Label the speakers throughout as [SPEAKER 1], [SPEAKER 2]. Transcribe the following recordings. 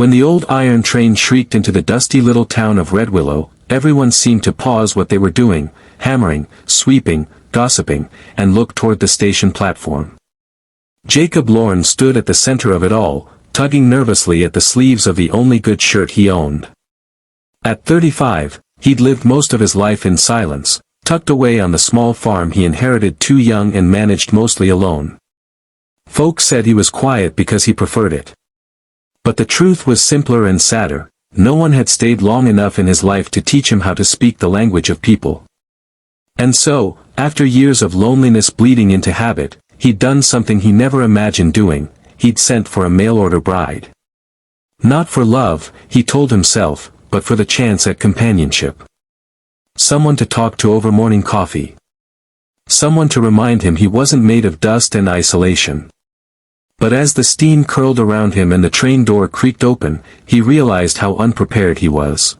[SPEAKER 1] When the old iron train shrieked into the dusty little town of Red Willow, everyone seemed to pause what they were doing, hammering, sweeping, gossiping, and look toward the station platform. Jacob Lorne stood at the center of it all, tugging nervously at the sleeves of the only good shirt he owned. At 35, he'd lived most of his life in silence, tucked away on the small farm he inherited too young and managed mostly alone. Folks said he was quiet because he preferred it. But the truth was simpler and sadder. No one had stayed long enough in his life to teach him how to speak the language of people. And so, after years of loneliness bleeding into habit, he'd done something he never imagined doing. He'd sent for a mail-order bride. Not for love, he told himself, but for the chance at companionship. Someone to talk to over morning coffee. Someone to remind him he wasn't made of dust and isolation. But as the steam curled around him and the train door creaked open, he realized how unprepared he was.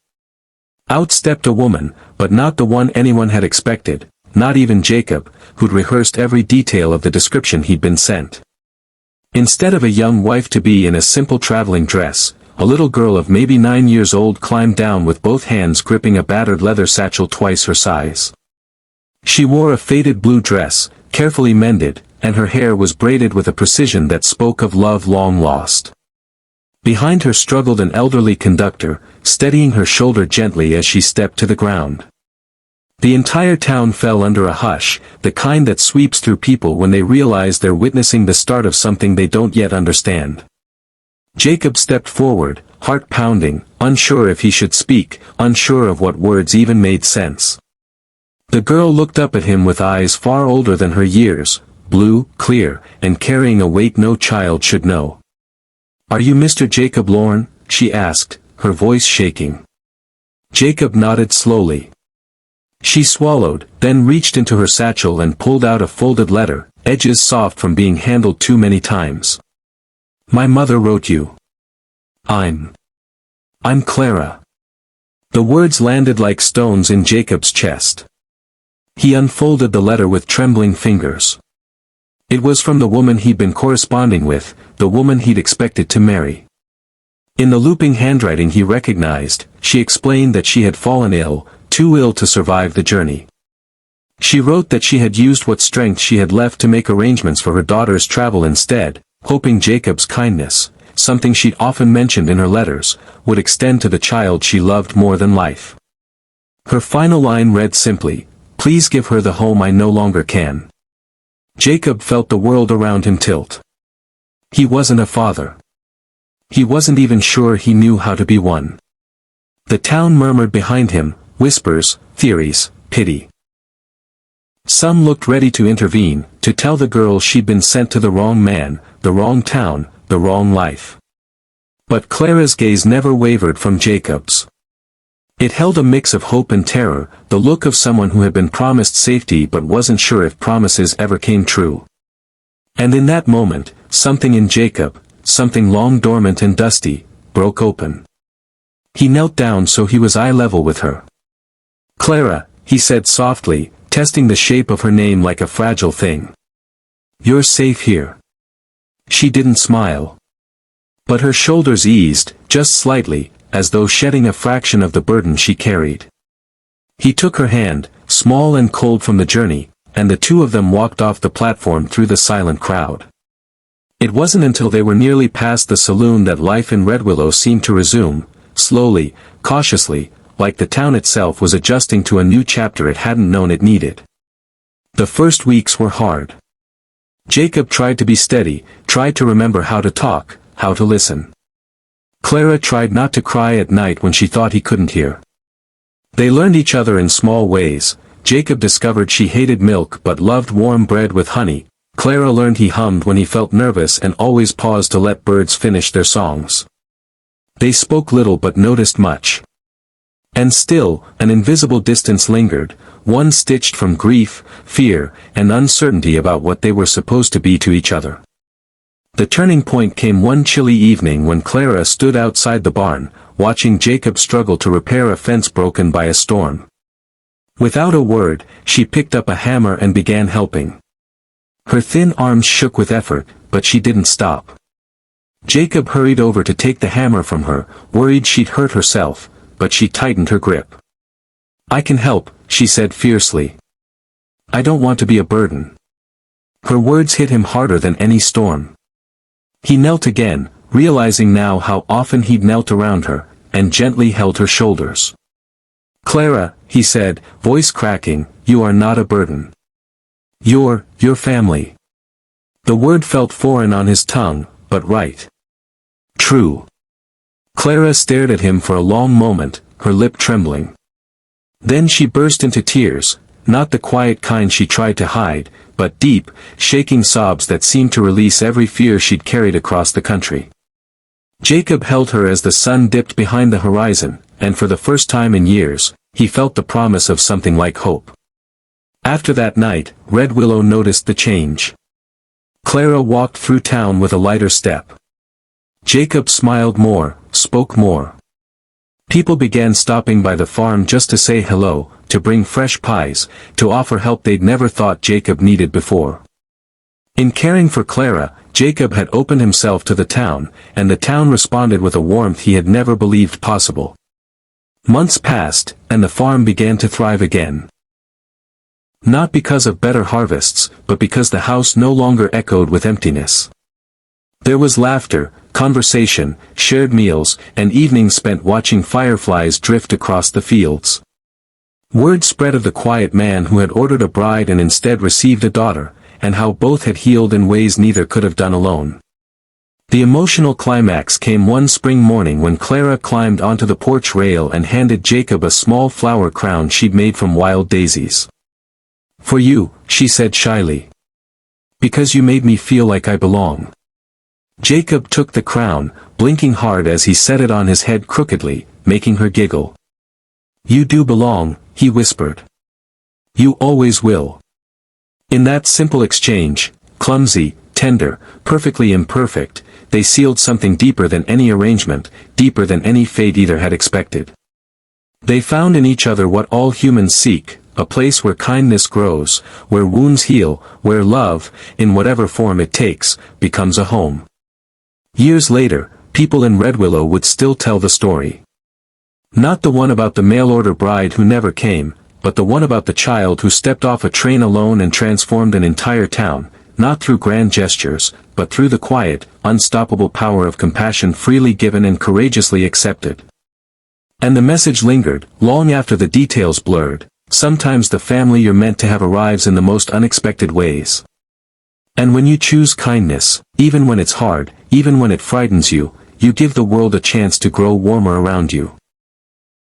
[SPEAKER 1] Out stepped a woman, but not the one anyone had expected, not even Jacob, who'd rehearsed every detail of the description he'd been sent. Instead of a young wife-to-be in a simple traveling dress, a little girl of maybe 9 years old climbed down with both hands gripping a battered leather satchel twice her size. She wore a faded blue dress, carefully mended, and her hair was braided with a precision that spoke of love long lost. Behind her struggled an elderly conductor, steadying her shoulder gently as she stepped to the ground. The entire town fell under a hush, the kind that sweeps through people when they realize they're witnessing the start of something they don't yet understand. Jacob stepped forward, heart pounding, unsure if he should speak, unsure of what words even made sense. The girl looked up at him with eyes far older than her years, blue, clear, and carrying a weight no child should know. "Are you Mr. Jacob Lorne?" she asked, her voice shaking. Jacob nodded slowly. She swallowed, then reached into her satchel and pulled out a folded letter, edges soft from being handled too many times. "My mother wrote you. I'm Clara." The words landed like stones in Jacob's chest. He unfolded the letter with trembling fingers. It was from the woman he'd been corresponding with, the woman he'd expected to marry. In the looping handwriting he recognized, she explained that she had fallen ill, too ill to survive the journey. She wrote that she had used what strength she had left to make arrangements for her daughter's travel instead, hoping Jacob's kindness, something she'd often mentioned in her letters, would extend to the child she loved more than life. Her final line read simply, "Please give her the home I no longer can." Jacob felt the world around him tilt. He wasn't a father. He wasn't even sure he knew how to be one. The town murmured behind him, whispers, theories, pity. Some looked ready to intervene, to tell the girl she'd been sent to the wrong man, the wrong town, the wrong life. But Clara's gaze never wavered from Jacob's. It held a mix of hope and terror, the look of someone who had been promised safety but wasn't sure if promises ever came true. And in that moment, something in Jacob, something long dormant and dusty, broke open. He knelt down so he was eye level with her. "Clara," he said softly, testing the shape of her name like a fragile thing. "You're safe here." She didn't smile. But her shoulders eased, just slightly, as though shedding a fraction of the burden she carried. He took her hand, small and cold from the journey, and the two of them walked off the platform through the silent crowd. It wasn't until they were nearly past the saloon that life in Red Willow seemed to resume, slowly, cautiously, like the town itself was adjusting to a new chapter it hadn't known it needed. The first weeks were hard. Jacob tried to be steady, tried to remember how to talk, how to listen. Clara tried not to cry at night when she thought he couldn't hear. They learned each other in small ways. Jacob discovered she hated milk but loved warm bread with honey. Clara learned he hummed when he felt nervous and always paused to let birds finish their songs. They spoke little but noticed much. And still, an invisible distance lingered, one stitched from grief, fear, and uncertainty about what they were supposed to be to each other. The turning point came one chilly evening when Clara stood outside the barn, watching Jacob struggle to repair a fence broken by a storm. Without a word, she picked up a hammer and began helping. Her thin arms shook with effort, but she didn't stop. Jacob hurried over to take the hammer from her, worried she'd hurt herself, but she tightened her grip. "I can help," she said fiercely. "I don't want to be a burden." Her words hit him harder than any storm. He knelt again, realizing now how often he'd knelt around her, and gently held her shoulders. "Clara," he said, voice cracking, "you are not a burden. You're family." The word felt foreign on his tongue, but right. True. Clara stared at him for a long moment, her lip trembling. Then she burst into tears, not the quiet kind she tried to hide, but deep, shaking sobs that seemed to release every fear she'd carried across the country. Jacob held her as the sun dipped behind the horizon, and for the first time in years, he felt the promise of something like hope. After that night, Red Willow noticed the change. Clara walked through town with a lighter step. Jacob smiled more, spoke more. People began stopping by the farm just to say hello, to bring fresh pies, to offer help they'd never thought Jacob needed before. In caring for Clara, Jacob had opened himself to the town, and the town responded with a warmth he had never believed possible. Months passed, and the farm began to thrive again. Not because of better harvests, but because the house no longer echoed with emptiness. There was laughter, conversation, shared meals, and evenings spent watching fireflies drift across the fields. Word spread of the quiet man who had ordered a bride and instead received a daughter, and how both had healed in ways neither could have done alone. The emotional climax came one spring morning when Clara climbed onto the porch rail and handed Jacob a small flower crown she'd made from wild daisies. "For you," she said shyly. "Because you made me feel like I belong." Jacob took the crown, blinking hard as he set it on his head crookedly, making her giggle. "You do belong," he whispered. "You always will." In that simple exchange, clumsy, tender, perfectly imperfect, they sealed something deeper than any arrangement, deeper than any fate either had expected. They found in each other what all humans seek, a place where kindness grows, where wounds heal, where love, in whatever form it takes, becomes a home. Years later, people in Red Willow would still tell the story. Not the one about the mail-order bride who never came, but the one about the child who stepped off a train alone and transformed an entire town, not through grand gestures, but through the quiet, unstoppable power of compassion freely given and courageously accepted. And the message lingered, long after the details blurred. Sometimes the family you're meant to have arrives in the most unexpected ways. And when you choose kindness, even when it's hard, even when it frightens you, you give the world a chance to grow warmer around you.